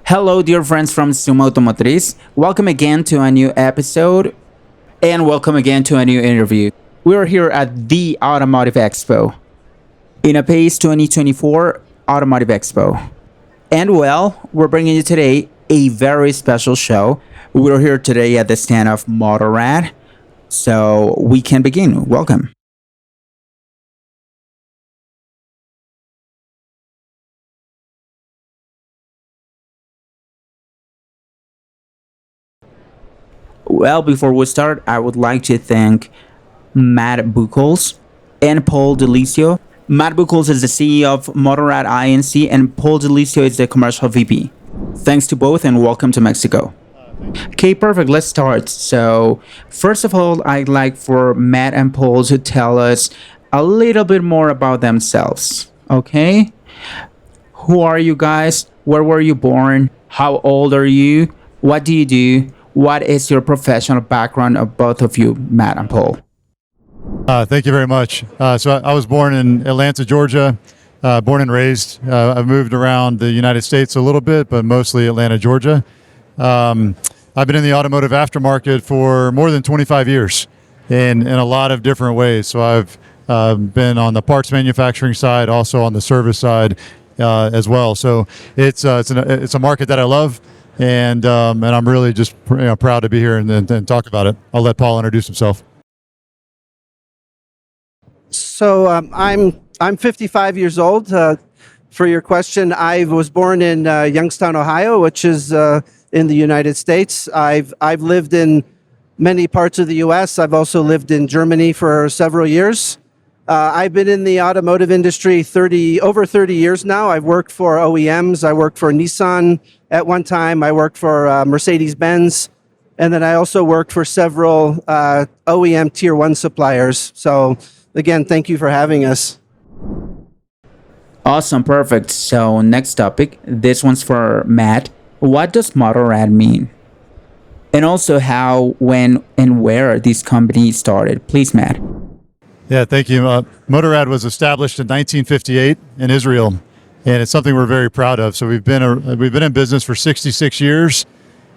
Hello, dear friends from SuMA Automotriz. Welcome again to a new episode and welcome again to a new interview. We're here at the Automotive Expo in a PAACE 2024 Automotive Expo. And well, we're bringing you today a very special show. We're here today at the stand of MotoRad, so we can begin. Welcome. Well, before we start, I would like to thank Matt Bucholz and Paul Dilisio. Matt Bucholz is the CEO of MotoRad Inc. and Paul Dilisio is the commercial VP. Thanks to both and welcome to Mexico. Okay, perfect. Let's start. So, first of all, I'd like for Matt and Paul to tell us a little bit more about themselves. Okay? Who are you guys? Where were you born? How old are you? What do you do? What is your professional background of both of you, Matt and Paul? Thank you very much. So I was born in Atlanta, Georgia, born and raised. I've moved around the United States a little bit, but mostly Atlanta, Georgia. I've been in the automotive aftermarket for more than 25 years in a lot of different ways. So I've been on the parts manufacturing side, also on the service side as well. So it's a market that I love. And I'm really just proud to be here and talk about it. I'll let Paul introduce himself. So I'm 55 years old. For your question, I was born in Youngstown, Ohio, which is in the United States. I've lived in many parts of the U.S. I've also lived in Germany for several years. I've been in the automotive industry over 30 years now. I've worked for OEMs. I worked for Nissan at one time. I worked for Mercedes-Benz. And then I also worked for several OEM Tier 1 suppliers. So again, thank you for having us. Awesome, perfect. So next topic, this one's for Matt. What does MotoRad mean? And also how, when, and where this company started. Please, Matt. Yeah, thank you. MotoRad was established in 1958 in Israel, and it's something we're very proud of. So we've been in business for 66 years,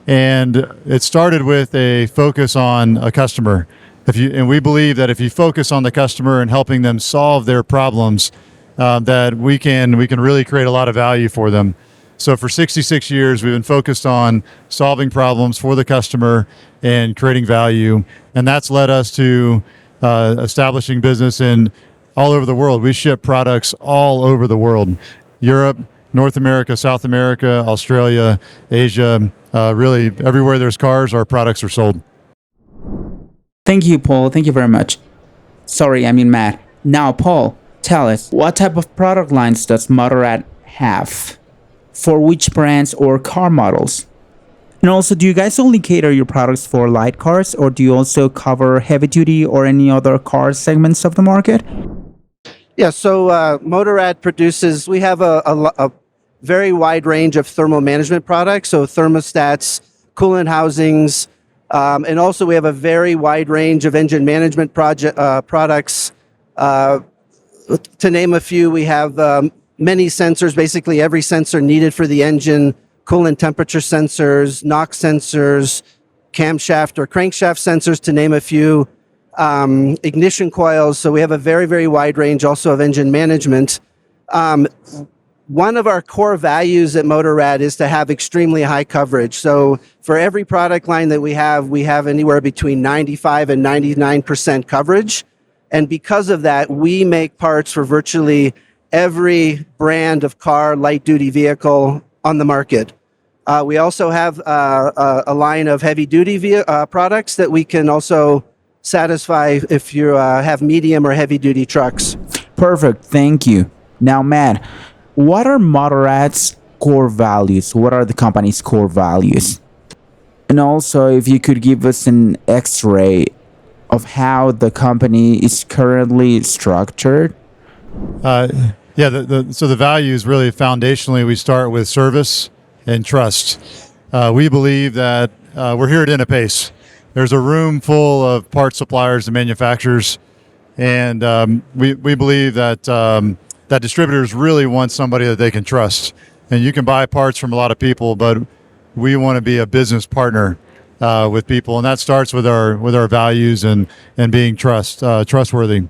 and it started with a focus on a customer. And we believe that if you focus on the customer and helping them solve their problems, that we can really create a lot of value for them. So for 66 years, we've been focused on solving problems for the customer and creating value, and that's led us to establishing business in all over the world. We ship products all over the world. Europe, North America, South America, Australia, Asia, really everywhere there's cars, our products are sold. Thank you, Paul. Thank you very much. Matt. Now, Paul, tell us, what type of product lines does MotoRad have? For which brands or car models? And also, do you guys only cater your products for light cars, or do you also cover heavy duty or any other car segments of the market? Yeah, so MotoRad produces, we have a very wide range of thermal management products, so thermostats, coolant housings, and also we have a very wide range of engine management products. To name a few, we have many sensors, basically every sensor needed for the engine, coolant temperature sensors, NOx sensors, camshaft or crankshaft sensors, to name a few, ignition coils. So we have a very, very wide range also of engine management. One of our core values at MotoRad is to have extremely high coverage. So for every product line that we have anywhere between 95 and 99% coverage. And because of that, we make parts for virtually every brand of car, light-duty vehicle on the market. We also have a line of heavy-duty products that we can also satisfy if you have medium or heavy-duty trucks. Perfect. Thank you. Now, Matt, what are MotoRad's core values? What are the company's core values? And also, if you could give us an X-ray of how the company is currently structured. So the values really foundationally, we start with service and trust. We believe that we're here at PAACE. there's a room full of part suppliers and manufacturers, and we believe that that distributors really want somebody that they can trust. And you can buy parts from a lot of people, but we want to be a business partner with people, and that starts with our values and being trustworthy.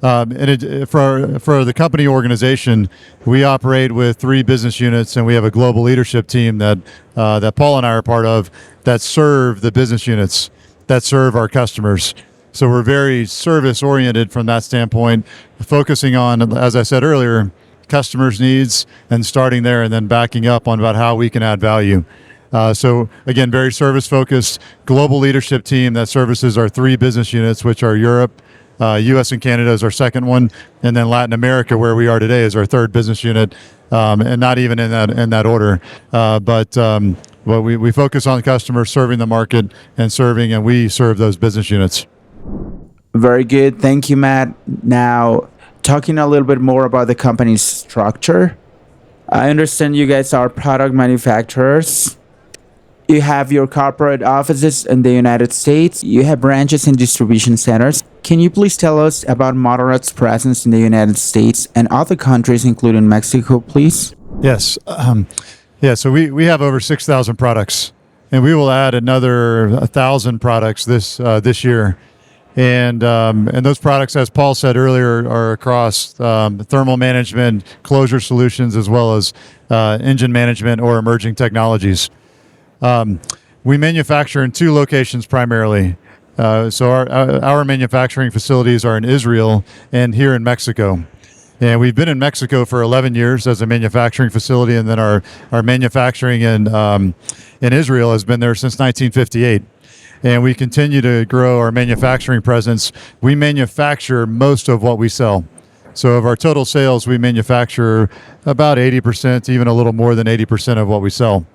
For the company organization, we operate with 3 business units, and we have a global leadership team that Paul and I are part of that serve the business units, that serve our customers. So we're very service oriented from that standpoint, focusing on, as I said earlier, customers' needs and starting there and then backing up on about how we can add value. So again, very service focused, global leadership team that services our 3 business units, which are Europe, U.S. and Canada is our second one, and then Latin America, where we are today, is our 3rd business unit, and not even in that order. But we focus on customers, serving the market, and we serve those business units. Very good. Thank you, Matt. Now, talking a little bit more about the company's structure. I understand you guys are product manufacturers. You have your corporate offices in the United States. You have branches and distribution centers. Can you please tell us about MotoRad's presence in the United States and other countries, including Mexico, please? Yes. So we have over 6,000 products, and we will add another 1,000 products this year. And those products, as Paul said earlier, are across thermal management, closure solutions, as well as engine management or emerging technologies. We manufacture in 2 locations primarily. So our manufacturing facilities are in Israel and here in Mexico. And we've been in Mexico for 11 years as a manufacturing facility, and then our manufacturing in Israel has been there since 1958. And we continue to grow our manufacturing presence. We manufacture most of what we sell. So of our total sales, we manufacture about 80%, even a little more than 80% of what we sell.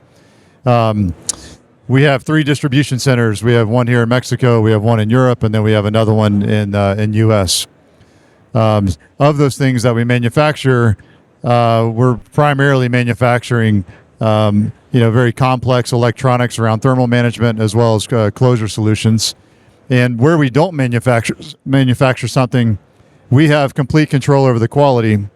We have 3 distribution centers. We have one here in Mexico, we have one in Europe, and then we have another one in U.S. Of those things that we manufacture, we're primarily manufacturing very complex electronics around thermal management, as well as closure solutions. And where we don't manufacture something, we have complete control over the quality,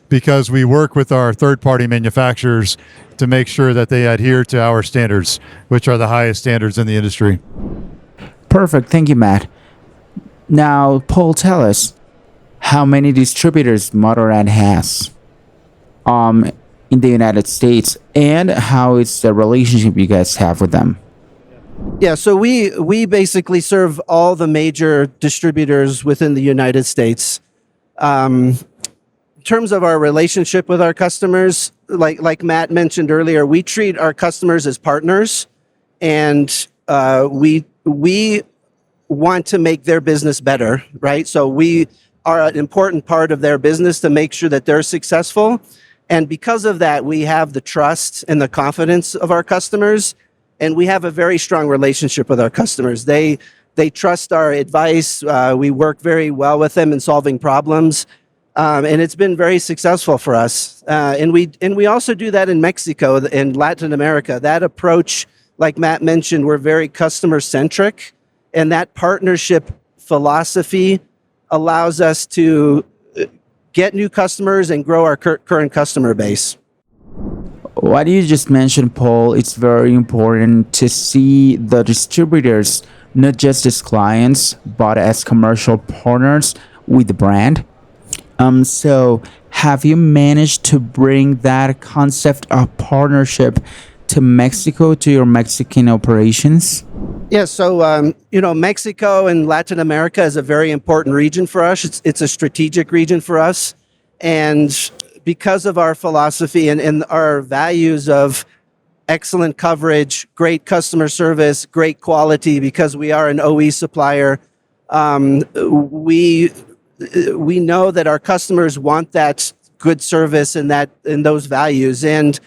because we work with our third-party manufacturers to make sure that they adhere to our standards, which are the highest standards in the industry. Perfect. Thank you, Matt. Now, Paul, tell us how many distributors MotoRad has in the United States, and how is the relationship you guys have with them? Yeah, so we basically serve all the major distributors within the United States. In terms of our relationship with our customers, like Matt mentioned earlier, we treat our customers as partners, and we want to make their business better, right? So we are an important part of their business to make sure that they're successful. And because of that, we have the trust and the confidence of our customers, and we have a very strong relationship with our customers. They trust our advice. We work very well with them in solving problems. And it's been very successful for us. And we also do that in Mexico and Latin America. That approach, like Matt mentioned, we're very customer centric, and that partnership philosophy allows us to get new customers and grow our current customer base. What you just mentioned, Paul, it's very important to see the distributors not just as clients, but as commercial partners with the brand. So have you managed to bring that concept of partnership to Mexico, to your Mexican operations? Yeah, so Mexico and Latin America is a very important region for us. It's a strategic region for us, and because of our philosophy and our values of excellent coverage, great customer service, great quality, because we are an OE supplier, we know that our customers want that good service and those values, and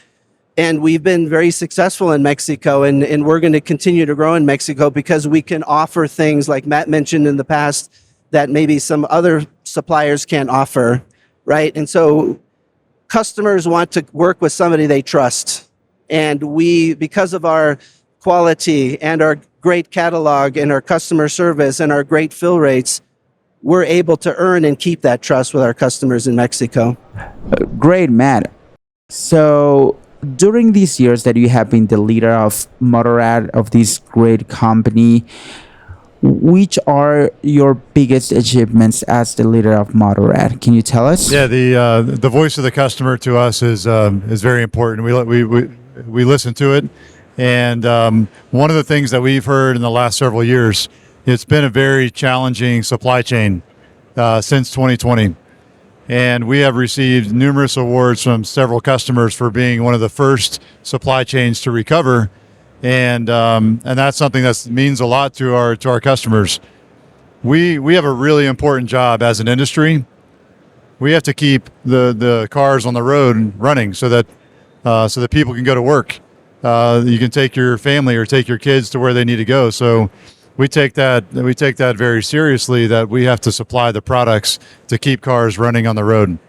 we've been very successful in Mexico, and we're going to continue to grow in Mexico because we can offer things like Matt mentioned in the past that maybe some other suppliers can't offer, right? And so customers want to work with somebody they trust, and because of our quality and our great catalog and our customer service and our great fill rates, we're able to earn and keep that trust with our customers in Mexico. Great, Matt. So during these years that you have been the leader of MotoRad, of this great company, which are your biggest achievements as the leader of MotoRad? Can you tell us? Yeah, the voice of the customer to us is very important. We listen to it, and one of the things that we've heard in the last several years, it's been a very challenging supply chain since 2020. And we have received numerous awards from several customers for being one of the first supply chains to recover. And that's something that means a lot to our customers. We have a really important job as an industry. We have to keep the cars on the road running so that people can go to work. You can take your family or take your kids to where they need to go. So we take that very seriously, that we have to supply the products to keep cars running on the road.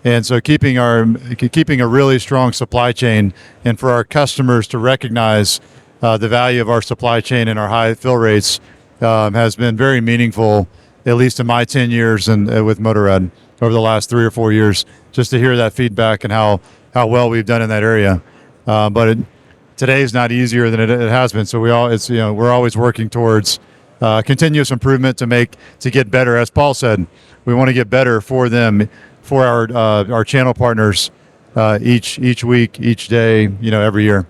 And so keeping a really strong supply chain, and for our customers to recognize the value of our supply chain and our high fill rates has been very meaningful, at least in my 10 years and with MotoRad over the last 3 or 4 years, just to hear that feedback and how well we've done in that area. But today is not easier than it has been. So we're always working towards continuous improvement to get better. As Paul said, we want to get better for them, for our channel partners, each week, each day, every year.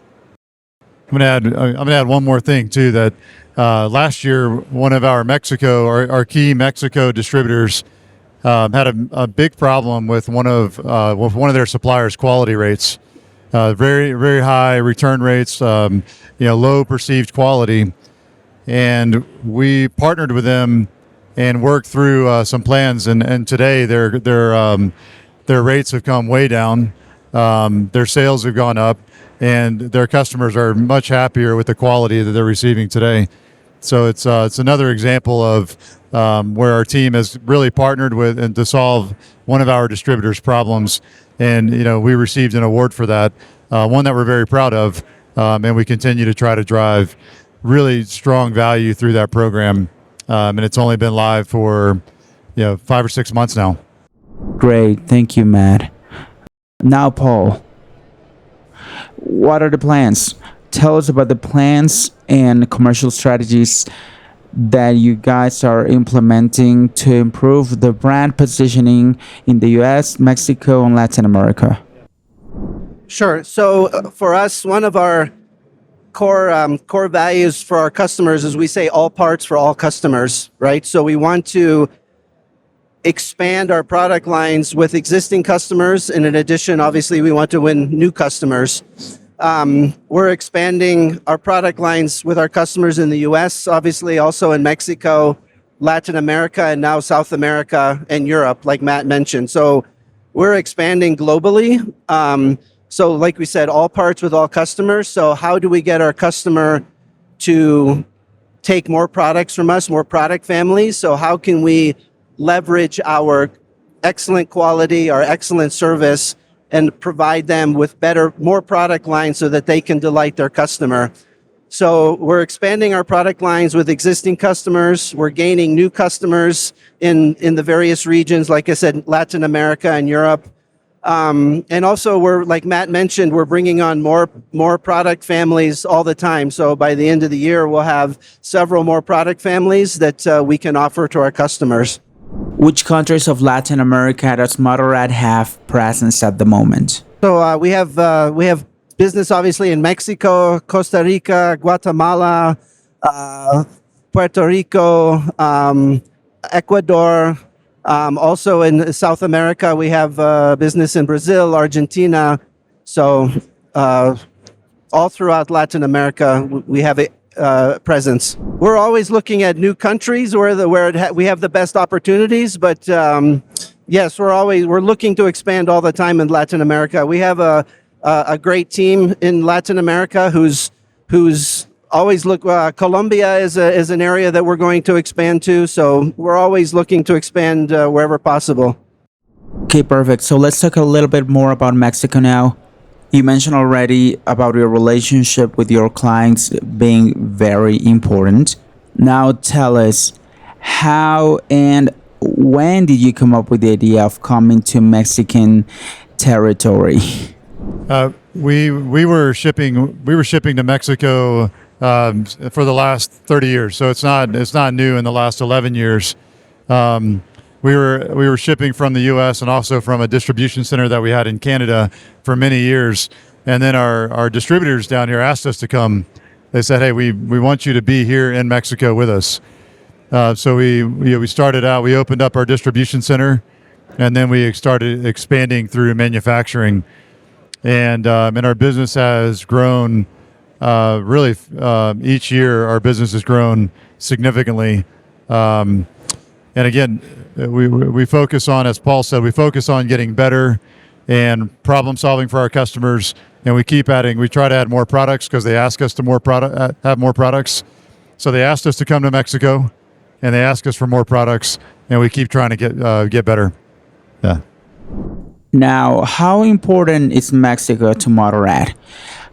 I'm gonna add one more thing too. That last year, one of our key Mexico distributors had a big problem with one of their suppliers' quality rates. Very, very high return rates, low perceived quality. And we partnered with them and worked through some plans. And today their rates have come way down. Their sales have gone up, and their customers are much happier with the quality that they're receiving today. So it's another example of where our team has really partnered with and to solve one of our distributors' problems. And we received an award for that, one that we're very proud of, and we continue to try to drive really strong value through that program. And it's only been live for 5 or 6 months now. Great, thank you, Matt. Now, Paul, what are the plans? Tell us about the plans and commercial strategies that you guys are implementing to improve the brand positioning in the US, Mexico, and Latin America. Sure. So for us, one of our core values for our customers is we say all parts for all customers, right? So we want to expand our product lines with existing customers, and in addition, obviously, we want to win new customers. We're expanding our product lines with our customers in the US, obviously also in Mexico, Latin America, and now South America and Europe, like Matt mentioned. So we're expanding globally. So like we said, all parts with all customers. So how do we get our customer to take more products from us, more product families? So how can we leverage our excellent quality, our excellent service, and provide them with more product lines so that they can delight their customer? So we're expanding our product lines with existing customers. We're gaining new customers in the various regions, like I said, Latin America and Europe. And also, like Matt mentioned, we're bringing on more product families all the time. So by the end of the year, we'll have several more product families that we can offer to our customers. Which countries of Latin America does MotoRad have presence at the moment? So we have business obviously in Mexico, Costa Rica, Guatemala, Puerto Rico, Ecuador. Also in South America, we have business in Brazil, Argentina. So all throughout Latin America, we have a presence. We're always looking at new countries where we have the best opportunities. But yes, we're looking to expand all the time in Latin America. We have a great team in Latin America who's always Colombia is an area that we're going to expand to. So we're always looking to expand wherever possible. Okay, perfect. So let's talk a little bit more about Mexico now. You mentioned already about your relationship with your clients being very important. Now tell us, how and when did you come up with the idea of coming to Mexican territory? We were shipping to Mexico for the last 30 years, so it's not new in the last 11 years. We were shipping from the U.S. and also from a distribution center that we had in Canada for many years, and then our distributors down here asked us to come. They said, "Hey, we want you to be here in Mexico with us." So we started out. We opened up our distribution center, and then we started expanding through manufacturing. And our business has grown really each year. Our business has grown significantly. And again, we focus on, as Paul said, we focus on getting better and problem solving for our customers. And we keep adding. We try to add more products because they ask us to have more products. So they asked us to come to Mexico, and they ask us for more products, and we keep trying to get better. Yeah. Now, how important is Mexico to MotoRad?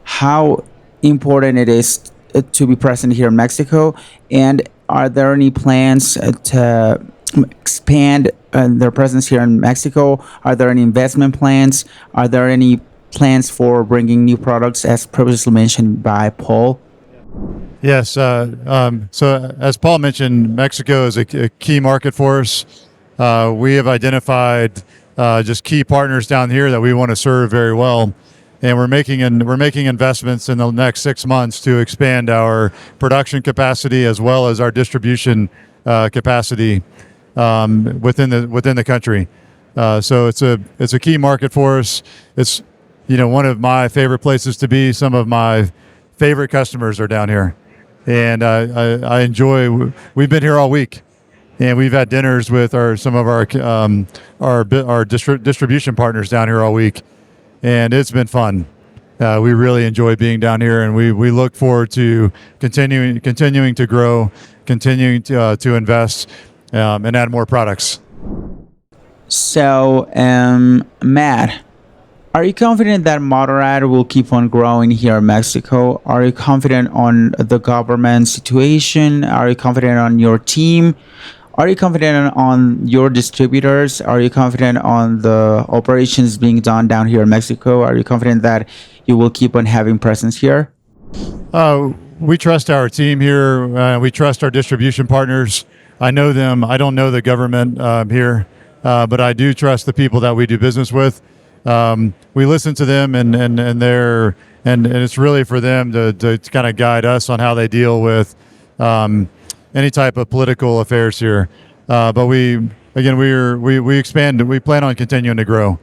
How important it is to be present here in Mexico? And are there any plans to expand their presence here in Mexico? Are there any investment plans? Are there any plans for bringing new products, as previously mentioned by Paul? Yes. So as Paul mentioned, Mexico is a key market for us. We have identified just key partners down here that we want to serve very well, and we're making investments in the next 6 months to expand our production capacity as well as our distribution capacity within the country. So it's a key market for us. It's one of my favorite places to be. Some of my favorite customers are down here, and I enjoy. We've been here all week. And we've had dinners with some of our distribution partners down here all week, and it's been fun. We really enjoy being down here, and we look forward to continuing to grow, continuing to invest, and add more products. So, Matt, are you confident that MotoRad will keep on growing here in Mexico? Are you confident on the government situation? Are you confident on your team? Are you confident on your distributors? Are you confident on the operations being done down here in Mexico? Are you confident that you will keep on having presence here? We trust our team here. We trust our distribution partners. I know them. I don't know the government here, but I do trust the people that we do business with. We listen to them, and it's really for them to kind of guide us on how they deal with any type of political affairs here. But we expand. We plan on continuing to grow.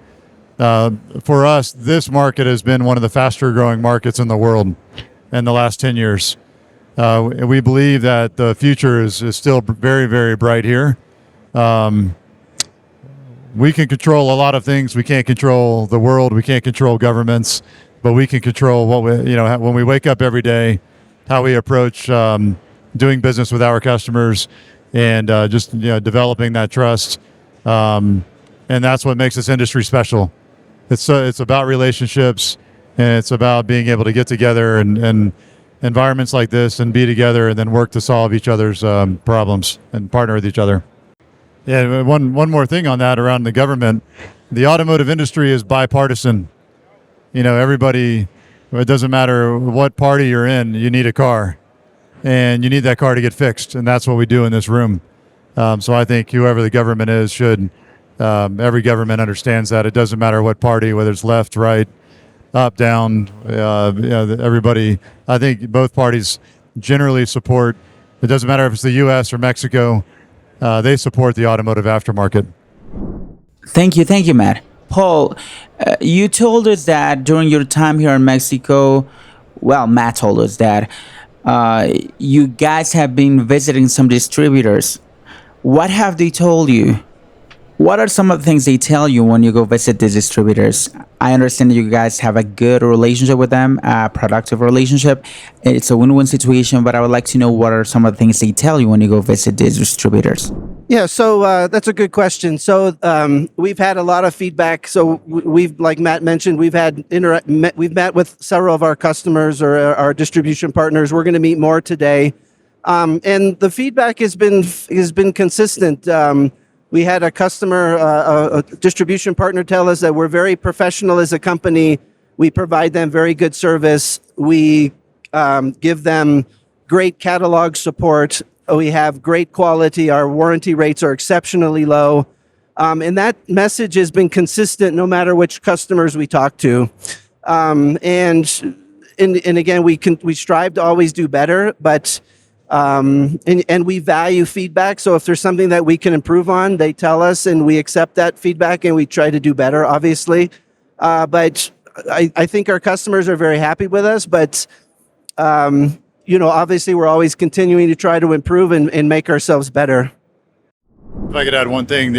For us, this market has been one of the faster growing markets in the world in the last 10 years. We believe that the future is still very, very bright here. We can control a lot of things. We can't control the world. We can't control governments, but we can control when we wake up every day, how we approach doing business with our customers, and just developing that trust, and that's what makes this industry special. It's about relationships, and it's about being able to get together and environments like this and be together, and then work to solve each other's problems and partner with each other. Yeah, one more thing on that around the government. The automotive industry is bipartisan. Everybody. It doesn't matter what party you're in. You need a car. And you need that car to get fixed, and that's what we do in this room. So I think whoever the government is should, every government understands that. It doesn't matter what party, whether it's left, right, up, down, everybody. I think both parties generally support, it doesn't matter if it's the U.S. or Mexico, they support the automotive aftermarket. Thank you, Matt. Paul, you told us that during your time here in Mexico, Matt told us that you guys have been visiting some distributors. What have they told you? What are some of the things they tell you when you go visit these distributors? I understand that you guys have a good relationship with them, a productive relationship. It's a win-win situation, but I would like to know what are some of the things they tell you when you go visit these distributors. Yeah, so that's a good question. So we've had a lot of feedback. So we've, like Matt mentioned, we've met with several of our customers or our distribution partners. We're going to meet more today, and the feedback has been consistent. We had a customer, a distribution partner, tell us that we're very professional as a company. We provide them very good service. We give them great catalog support. We have great quality. Our warranty rates are exceptionally low. And that message has been consistent no matter which customers we talk to. And again, we strive to always do better, but and we value feedback. So if there's something that we can improve on, they tell us and we accept that feedback and we try to do better, obviously. But I think our customers are very happy with us, but obviously we're always continuing to try to improve and make ourselves better. If I could add one thing,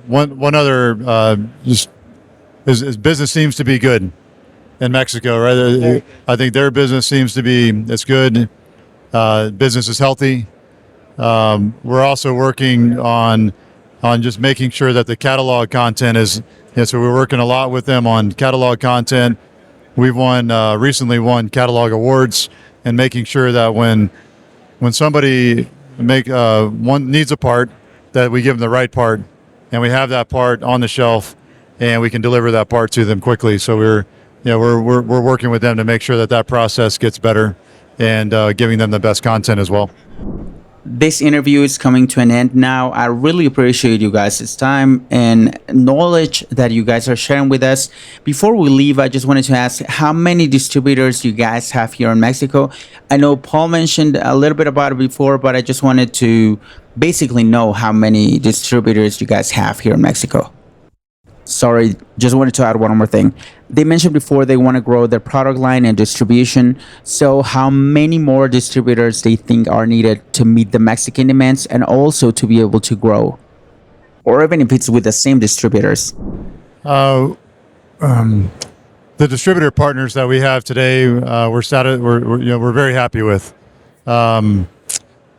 one other, just his business seems to be good in Mexico, right? I think their business seems to be, it's good. Business is healthy. We're also working on just making sure that the catalog content is, so we're working a lot with them on catalog content. We've recently won catalog awards, and making sure that when somebody needs a part, that we give them the right part, and we have that part on the shelf, and we can deliver that part to them quickly. So we're working with them to make sure that process gets better, and giving them the best content as well. This interview is coming to an end now. I really appreciate you guys' time and knowledge that you guys are sharing with us. Before we leave, I just wanted to ask how many distributors you guys have here in Mexico. I know Paul mentioned a little bit about it before, but I just wanted to basically know how many distributors you guys have here in Mexico. Sorry, just wanted to add one more thing. They mentioned before they want to grow their product line and distribution. So how many more distributors they think are needed to meet the Mexican demands and also to be able to grow? Or even if it's with the same distributors? The distributor partners that we have today, we're very happy with.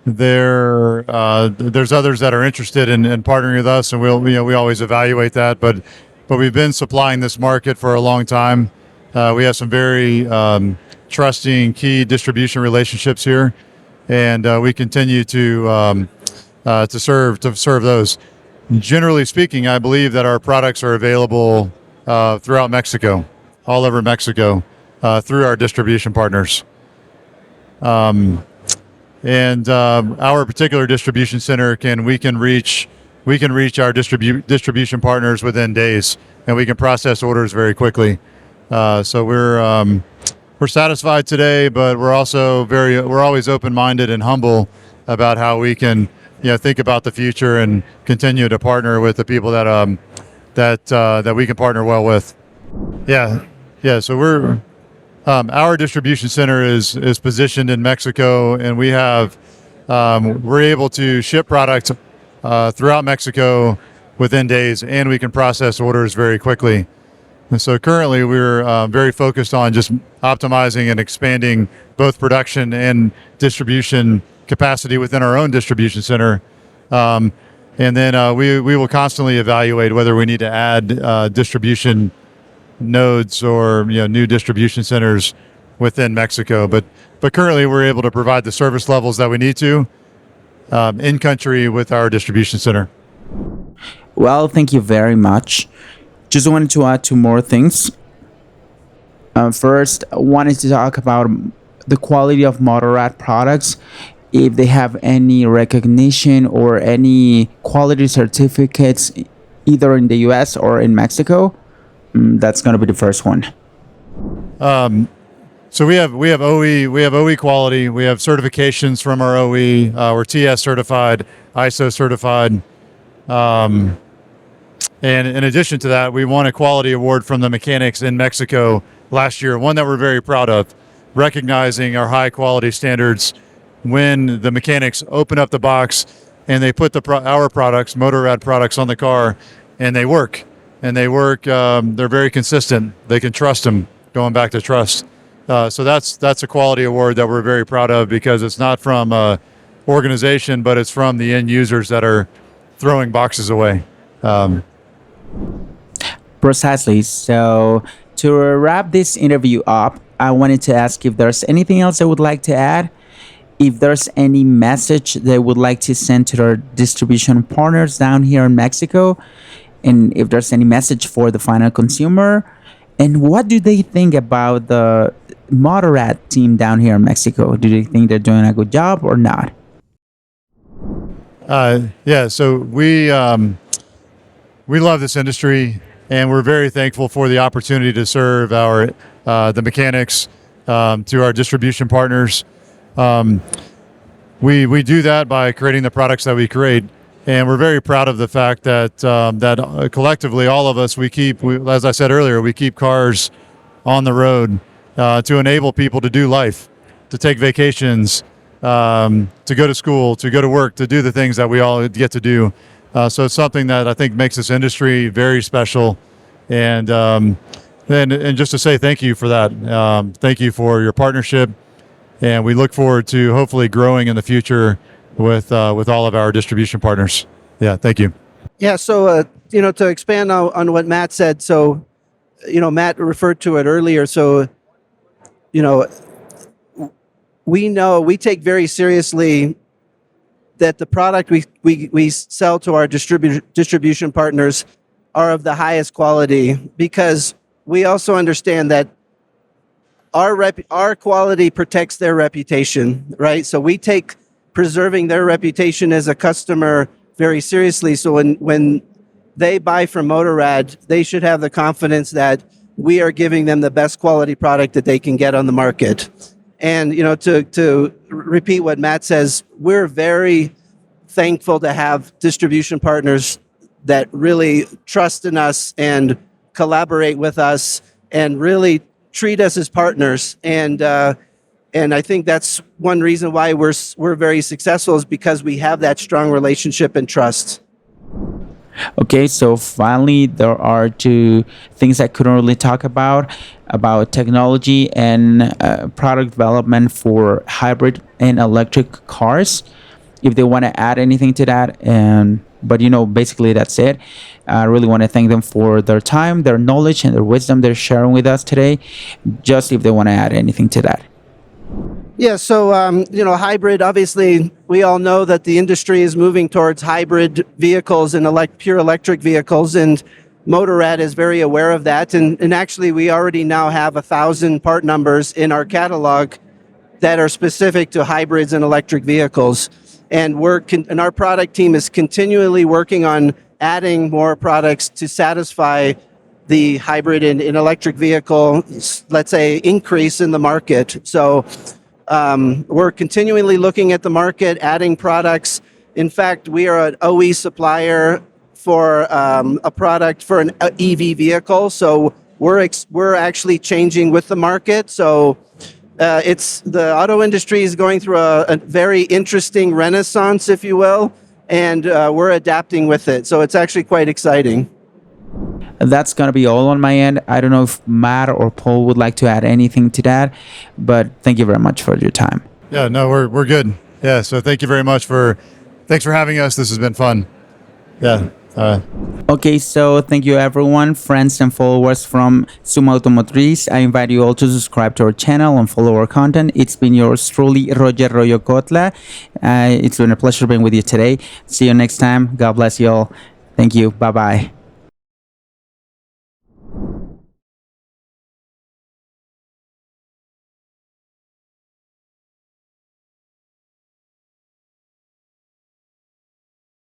There's others that are interested in partnering with us, and we always evaluate that. But we've been supplying this market for a long time. We have some very trusting key distribution relationships here, and we continue to serve those. Generally speaking, I believe that our products are available throughout Mexico, all over Mexico, through our distribution partners. And our particular distribution center we can reach our distribution partners within days, and we can process orders very quickly. So we're satisfied today, but we're always open-minded and humble about how we can think about the future and continue to partner with the people that we can partner well with. Yeah. So our distribution center is positioned in Mexico, and we're able to ship products throughout Mexico within days, and we can process orders very quickly. And so currently we're very focused on just optimizing and expanding both production and distribution capacity within our own distribution center. And then we will constantly evaluate whether we need to add distribution nodes or new distribution centers within Mexico, but currently we're able to provide the service levels that we need to in country with our distribution center. Well, thank you very much. Just wanted to add two more things. First, I wanted to talk about the quality of MotoRad products, if they have any recognition or any quality certificates either in the US or in Mexico. That's going to be the first one. So we have OE quality. We have certifications from our OE. We're TS certified, ISO certified. And in addition to that, we won a quality award from the mechanics in Mexico last year, one that we're very proud of, recognizing our high quality standards when the mechanics open up the box and they put our products, MotoRad products, on the car, and they work. They're very consistent. They can trust them, going back to trust. So that's a quality award that we're very proud of, because it's not from organization, but it's from the end users that are throwing boxes away. Precisely. So to wrap this interview up, I wanted to ask if there's anything else I would like to add, if there's any message they would like to send to their distribution partners down here in Mexico, and if there's any message for the final consumer, and what do they think about the MotoRad team down here in Mexico? Do they think they're doing a good job or not? So we love this industry, and we're very thankful for the opportunity to serve the mechanics to our distribution partners. We do that by creating the products that we create, and we're very proud of the fact that collectively, all of us, as I said earlier, we keep cars on the road to enable people to do life, to take vacations, to go to school, to go to work, to do the things that we all get to do. So it's something that I think makes this industry very special, and just to say thank you for that. Thank you for your partnership, and we look forward to hopefully growing in the future with all of our distribution partners. Yeah, thank you. Yeah, so to expand on what Matt said, so Matt referred to it earlier. So we take very seriously that the product we sell to our distribution partners are of the highest quality, because we also understand that our quality protects their reputation, right? So we take preserving their reputation as a customer very seriously. So when they buy from MotoRad, they should have the confidence that we are giving them the best quality product that they can get on the market. And to repeat what Matt says, we're very thankful to have distribution partners that really trust in us and collaborate with us and really treat us as partners. And I think that's one reason why we're very successful, is because we have that strong relationship and trust. Okay, so finally, there are two things I couldn't really talk about technology and product development for hybrid and electric cars. If they want to add anything to that, but basically that's it. I really want to thank them for their time, their knowledge, and their wisdom they're sharing with us today. Just if they want to add anything to that. Yeah, so, hybrid, obviously, we all know that the industry is moving towards hybrid vehicles and pure electric vehicles, and MotoRad is very aware of that. And actually, we already now have 1,000 part numbers in our catalog that are specific to hybrids and electric vehicles. And our product team is continually working on adding more products to satisfy the hybrid and electric vehicle, let's say, increase in the market. So we're continually looking at the market, adding products. In fact, we are an OE supplier for a product for an EV vehicle. So we're actually changing with the market. So the auto industry is going through a very interesting renaissance, if you will, and we're adapting with it. So it's actually quite exciting. That's going to be all on my end. I don't know if Matt or Paul would like to add anything to that, but thank you very much for your time. Yeah, no, we're good. Yeah, so thank you very much thanks for having us. This has been fun. Yeah. Okay, so thank you everyone, friends and followers from SuMA Automotriz. I invite you all to subscribe to our channel and follow our content. It's been yours truly, Roy Ocotla. It's been a pleasure being with you today. See you next time. God bless you all. Thank you. Bye-bye.